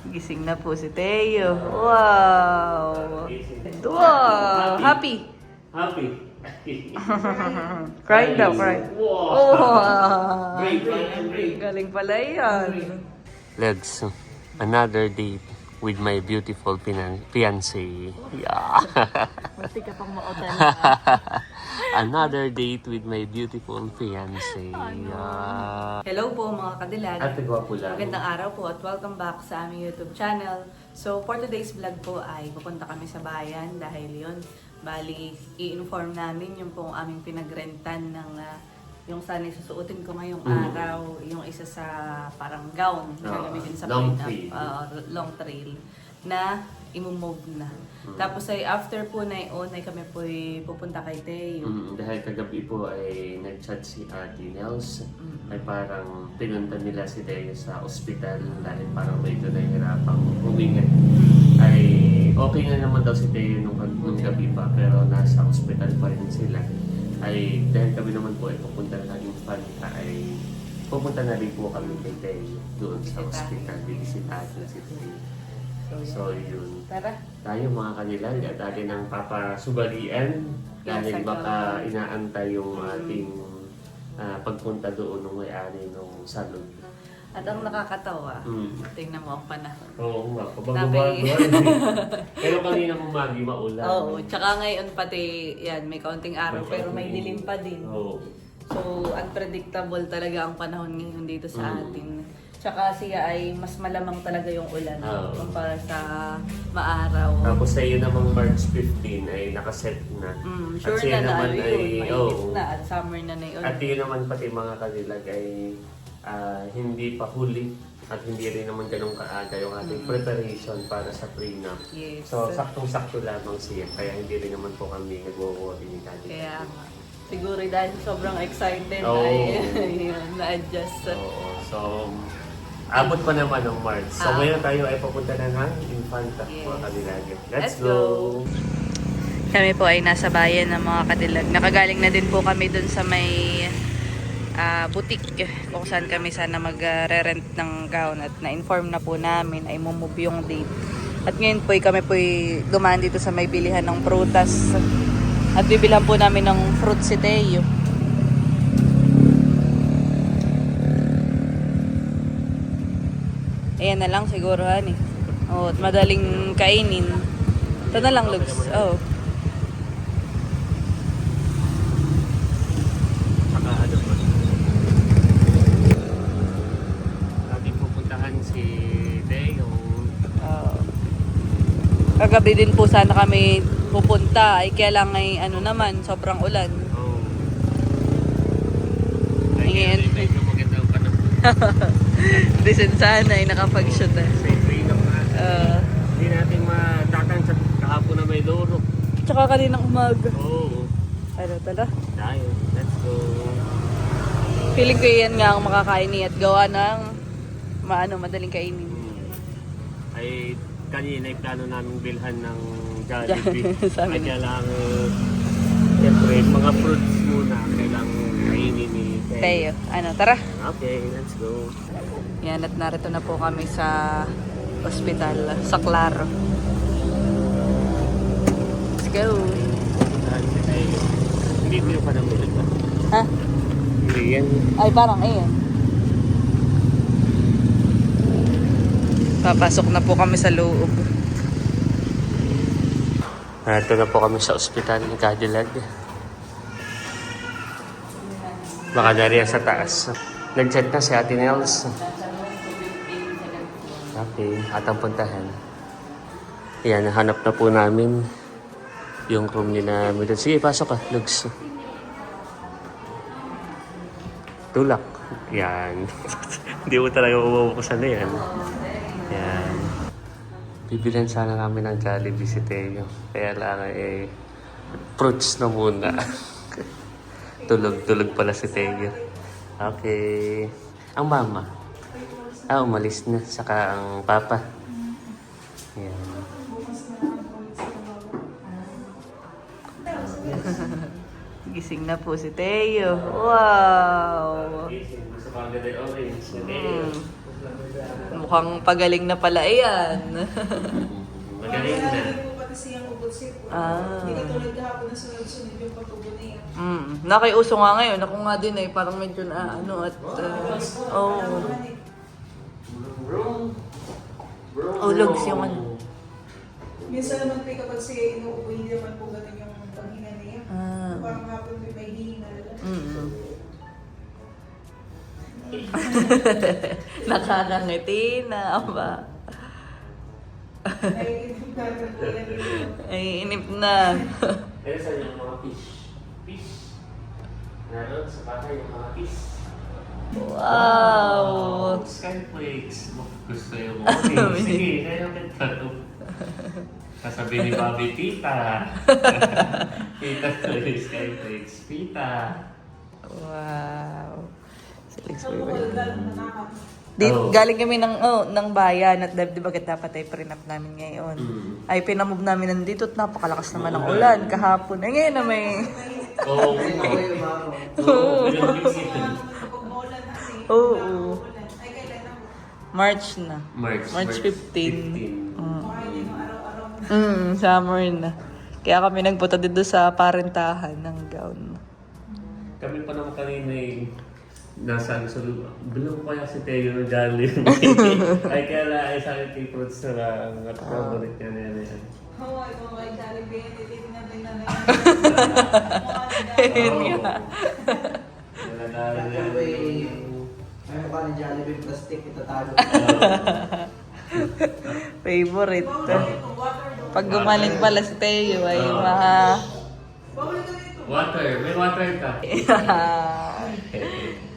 Gising na po si Teo. Wow! Wow! Happy! Happy. Cry daw, cry. Wow! Oh, Break. galing pala yan. Legs, another date with my beautiful fiancé. Yeah. Mati ka pang mautan. Another date with my beautiful fiancé. Yeah. Hello po mga kadilag. Ate gwapo lang. Magandang araw po at welcome back sa aming YouTube channel. So for today's vlog po ay pupunta kami sa bayan dahil yun, bali i-inform namin yung pong aming pinagrentan ng yung sana susuotin ko ngayong araw, yung isa sa parang gown na gagamitin sa long prenup, trail. long trail na imumove na. Tapos ay after po na yun ay kami po ay pupunta kay Teo. Dahil kagabi po ay nag-chat si Ate Nels, ay parang pinunta nila si Teo sa ospital dahil parang medyo nahihirapang huminga. Ay okay na naman daw si Teo nung gabi pa pero nasa ospital pa rin sila. Ay dahil kami naman po ay pupunta na rin ay pupunta na rin po kami kay Teo doon sa ospital. Bibisitahin na si Teo. So yun. Tara. Tayo mga kanilang dati ng papasubalian dahil baka inaantay yung ating pagpunta doon ng may-ari ng salon. At ang nakakatawa, tingnan mo ang panahon. Oo nga, pabago-bago. Pero kanina umagi maulan. Oo, tsaka ngayon pati yan, may kaunting araw pero may dilim pa din. Oo. So, unpredictable talaga ang panahon ngayon dito sa atin. Tsaka siya ay mas malamang talaga yung ulan kumpara sa maaraw. Tapos sa iyo namang March 15 ay nakaset na. Sure at siya na naman yun, mainit na at summer na yun. At yun naman pati mga kanilag ay hindi pa huli at hindi rin naman ganun kaaga yung ating preparation para sa prenup. Yes. So, saktong-sakto lamang siya. Kaya hindi rin naman po kami nag-worry ni Daddy. Kaya siguro dahil sobrang excited Oo. ay yun, na-adjust. Oo. So, abot pa naman ng March. So, ngayon tayo ay papunta na ng Infanta, mga kanilag. Let's go! Kami po ay nasa bayan ng mga kadilag. Nakagaling na din po kami dun sa may boutique kung saan kami sana mag-rent ng gown at na-inform na po namin ay move yung date. At ngayon po kami po dumaan dito sa may bilihan ng prutas at bibilhan po namin ng fruit si Teo. Ayan na lang siguro hani. Oh, at madaling kainin. Ito na lang Lugs. Oh. Saka ano po. Ating pupuntahan si Deo. Kagabi din po sana kami pupunta. Ay kaya lang ay ano naman, sobrang ulan. Oh. Ay, Ngayon. ngayon medyo maganda ang panahon. Reason sana ay nakapag-shoot eh. Sa prenup na. Hindi natin matatang sa kahapon na may loro. Tsaka kaninang umaga. Oo. Ano tala? Tayo. Let's go. Feeling ko yan nga ang makakainin at gawa ng madaling kainin. Ay kanina ay plano namin bilhan ng Jollibee. Sabi Ay kailangan siyempre mga fruits muna kailangan kainin ni Teo. Ano, tara. Okay, let's go. Yan at narito na po kami sa ospital, sa Claro. Let's go. Hindi ko yung panamulog ba? Ha? Hindi yan. Ay, parang ayan. Papasok na po kami sa loob. Ito na po kami sa ospital ni Cadillac. Baka nariyan sa taas. Nag-chat na si Ate Nels. Okay, atang puntahan. Ayan, nahanap na po namin yung room nila. Sige, pasok ka, Lugs. Tulak. Yan. Hindi mo talaga mabubukasan na yan. Yan. Bibilan sana kami ng Jollibee si Teo. Kaya lang fruits na muna. Tulog pala si Teo. Okay. Ang mama. Umalis na. Saka ang papa. Yan. Gising na po si Teo. Wow! Gising. Gusto pa ang ganda orange. Mukhang pagaling na pala yan. Magaling na. Hindi po pati siyang ubod-sip po. Ah. Hindi tulad kahapon na sunod-sunod yung patubo niya. Nakiuso nga ngayon. Ako nga din eh. Parang medyo na ano at... oh. Ulogs yung ano. Minsan naman po kapag siya inuuwi, hindi naman po ganun yung paghinga niya. Parang hapon may hingal. Nakakangiti na ba? Naiinip natin po yan dito. Ay, inip na. Pero saan yung mga fish? Fish. Naroon sa bahay yung mga fish. Wow! Skyflakes. Gusto yung okay. Sige, kaya kita to. Sasabi ni Bobby, Tita. Tita to yung Skyflakes. Tita. Wow! So, bukod lang nakakap. Galing kami ng bayan at di ba dapat ay pre-nap namin ngayon. Ay pinamove namin nandito at napakalakas naman ng ulan kahapon. Ay ngayon na may... Oo. Oo. Oo. March na. March 15. Summer na. Kaya kami nagpunta dito sa parentahan ng gown. Kami pa naman kanina nasa sa bilang ko kaya si Teo ng Jollibee. Ay kaya na ay sa akin kay Fruits na ang favorite niya na yan. Oo, ito kay Jollibee. Titignan din na yan. Ayun nga. Wala na Ay, mukha ni Jollibee plastic, itatalo. Favorite. Pag gumaling pala si Teo ay water. May water ka.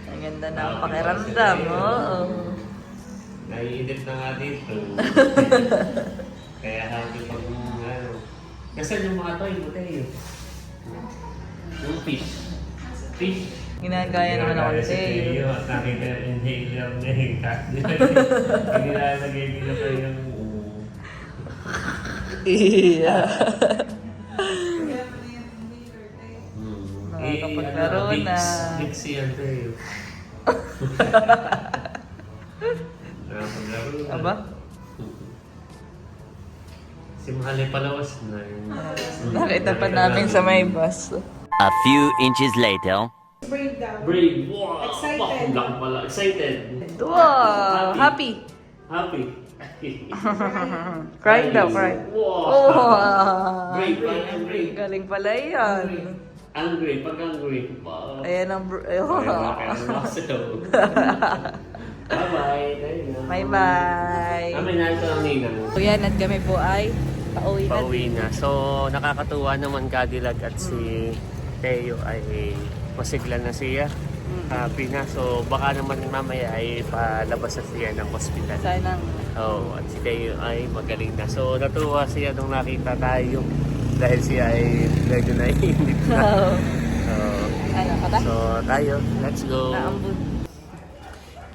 Ang ganda na ang pakiramdam. Oo. Naiinip na nga dito. Kaya happy pag ano. Kasi yung mga toy mo Teo. Yung fish. Fish. Ginagaya naman ako si Teo. At nakita yung inhaler niya yung cat. Nilalagay nila pa yung... Iya. Nakakapaglaro na. Mix yan Teo. Nakakapaglaro na. Aba? Si Mahali palawas na yun. Nakita pa namin sa may bus. A few inches later. Brave daw. Brave! Wow! Excited. Wow, ang laki pala. Excited! Wow! Happy! Happy! Crying daw, crying. Wow! Oh! Brave! Brave! Galing pala yan. Angry! Pag angry. Wow! Ayan ang... Bye-bye! There you go. Bye-bye! Kami na ito ang ninang. So yan, at kami po ay pauwi na. Pauwi na. So, nakakatuwa naman Cadillac at si Teo ay masigla na siya. Happy na. So, baka naman mamaya ay palabas na siya ng hospital. Sana. Oh, at si Teo ay magaling na. So, natuwa siya nung nakita tayo dahil siya ay medyo naiinip na. Ano, kata? So, tayo. Let's go. Naambun.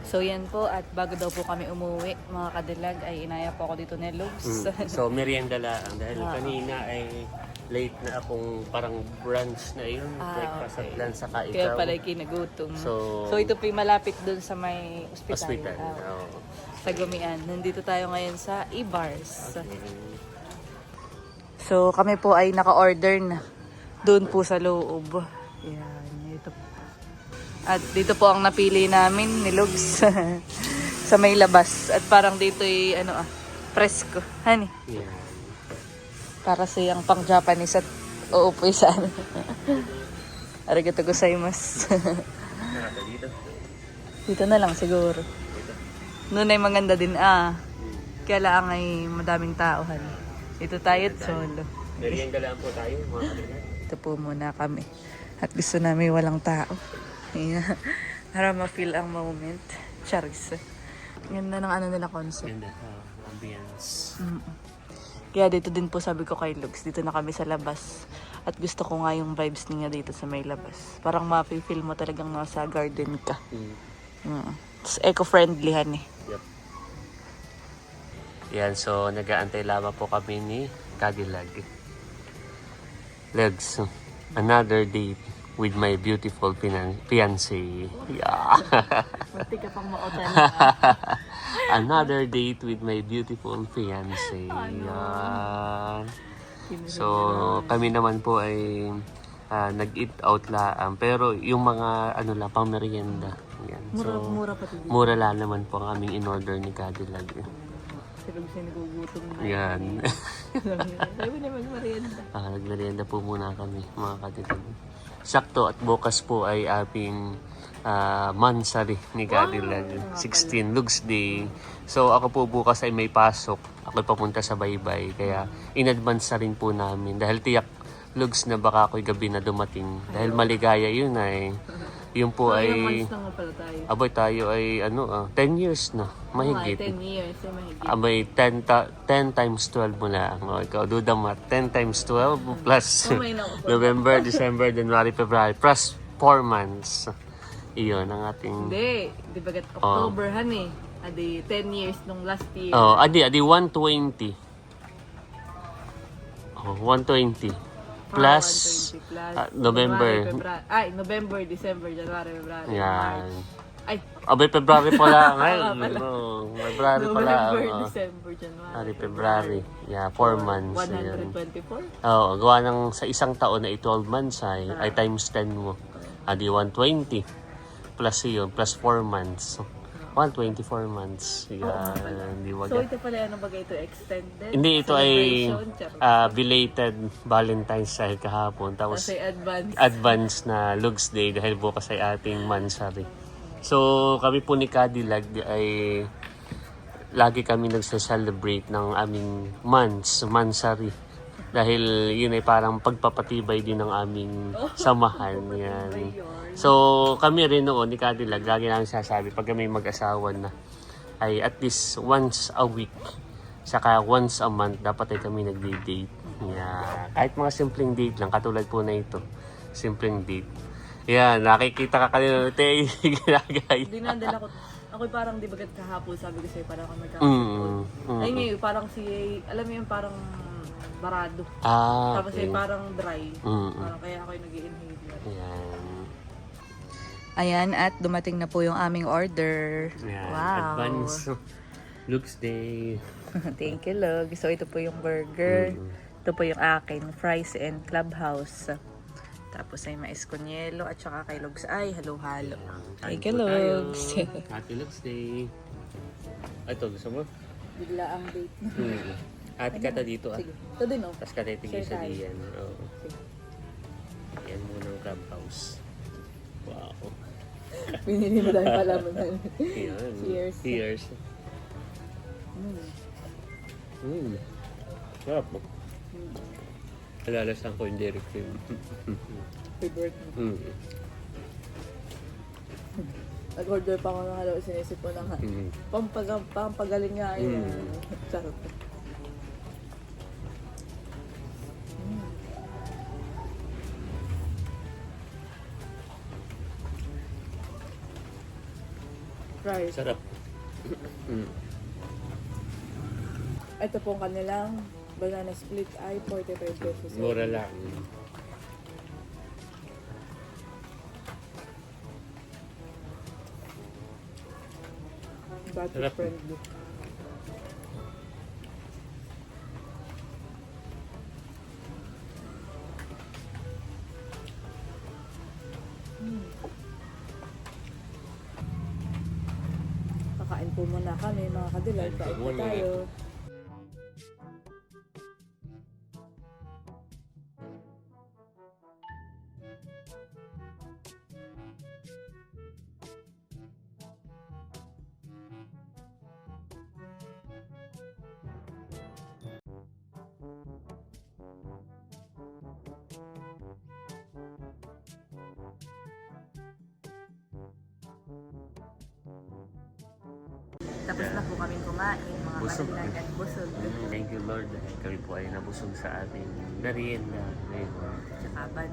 So yan po, at bago daw po kami umuwi, mga kadilag, ay inaya po ako dito ni Lugs. So, merienda lang. Dahil kanina ay late na akong parang brunch na yun. Breakfast at lunch saka ikaw. Kaya pala kinagutom. So, ito po yung malapit dun sa may hospital. Oo. Sa Gumian. Nandito tayo ngayon sa E-Bars. So kami po ay naka-order na doon po sa loob. Yan, ito po. At dito po ang napili namin ni Lugs sa may labas. At parang dito ay presko. Hani? Yeah. Para siyang pang Japanese at uupoy sa Arigato gozaimasu. Dito na lang siguro. Noon ay maganda din Kaya lang ay madaming tauhan. Dito tayo at solo. Merienda lang po tayo, mga kaibigan. Ito po muna kami. At gusto namin walang tao. Ayan. Para ma-feel ang moment. Charis. Ganda ng nila concept. Ganda. Ambience. Kaya dito din po sabi ko kay Lugs, dito na kami sa labas. At gusto ko nga yung vibes niya dito sa may labas. Parang ma-feel mo talagang nasa garden ka. Tapos eco-friendly han eh. Yep. Yan, so nag-aantay lamang po kami ni Cadillac. Legs, another date with my beautiful fiancé. Yeah. Buti ka pang mautan. Another date with my beautiful fiancé. Yan. So, kami naman po ay nag-eat out lang. Pero yung mga ano lang, pang merienda. Yan. So, Mura pa ito. mura lang naman po ang aming in-order ni Cadillac. Silog siya nagugutom na. Yan. Sabi naman merienda. Nagmerienda po muna kami, mga Cadillac. Sakto at bukas po ay aming mansari ni Cadillac. 16 Lugs Day. So ako po bukas ay may pasok. Ako papunta sa Baybay. Kaya in advance na rin po namin. Dahil tiyak Lugs na baka ako'y gabi na dumating. Dahil maligaya yun ay. Yun po ay... Ilang months na nga pala tayo. Abay tayo ay 10 years na. Mahigit. 10 years. Mahigit. Abay 10 times 12 mo lang. O, ikaw do the math. 10 times 12 plus May naku. November, December, January, February. Plus 4 months. Iyon ang ating... Hindi. Di ba October han eh. Adi 10 years nung last year. Oh, adi 120. Oh, 120. Plus 120 plus November. January, February. Ay, November, December, January, February, Yan. March. Ay, Abay, February pa lang. Ay, pala. February pa lang. November, December, January, February. Yeah, 4 months. Ayan. 124? Oo, gawa ng sa isang taon na 12 months ay times 10 mo. Adi 120. Plus yun, plus 4 months. 124 months. Yan, di So, ito pala ano ba ito? Extended? Hindi, ito ay celebration? Charot. belated Valentine's dahil kahapon. Tapos Kasi advance. advance na Lugs Day dahil bukas ay ating mansari. So, kami po ni Cadillac ay lagi kami nagsa-celebrate ng aming mansari. Dahil yun ay parang pagpapatibay din ng aming samahan. Yan. So, kami rin noon ni Cadillac, lagi namin sasabi, pag kami mag-asawa na, ay at least once a week, saka once a month, dapat ay kami nag-date. Yeah. Kahit mga simpleng date lang, katulad po na ito. Simpleng date. Yan, nakikita ka kanina, te, ginagay. Dinadala ko. Ako'y parang di bagat kahapon, sabi ko sa'yo, parang ako magkakapon. Ay ngayon, parang alam mo yung parang barado. Tapos Okay. ay parang dry. Parang kaya ako'y nag-i-inhale. Yan. Ayan, at dumating na po yung aming order. Yan. Wow. Advance Lugs Day. Thank you, Log. So, ito po yung burger. Ito po yung akin, fries and clubhouse. Tapos ay mais kunyelo at saka kay Logs ay halo-halo. Thank you, Logs. Happy Lugs Day. Ito, gusto mo? Bigla ang date. Ate kata dito ah. Sige. Ito din, oh. Tapos katitigil Share sa tayo. diyan. Oo. Sige. Yan muna ang clubhouse. Wow. Binili mo tayo pala mo na. Yan. Cheers. Cheers. Sarap mo. Nalalasan ko yung Derek Kim. Favorite mo. Nag-order pa ako ng halo, sinisip ko na nga. Pampagaling nga yun. Charot. Fries. Sarap. Ito pong kanilang banana split ay 45 pesos. Mura lang. Budget Sarap. friendly. Kakain po muna kami mga kadilay. Kain po muna. tayo. Tapos na po kami kumain, mga Busog. kadilag at busog. Thank you Lord dahil kami po ay nabusog sa ating merienda ngayon. Tsaka ban.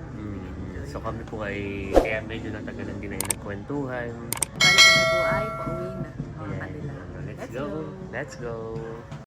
So kami po ay kaya medyo natagalan din ay nagkwentuhan. Balik kami po ay pauwi na, mga Ayan. kadilag. Let's go. Let's go.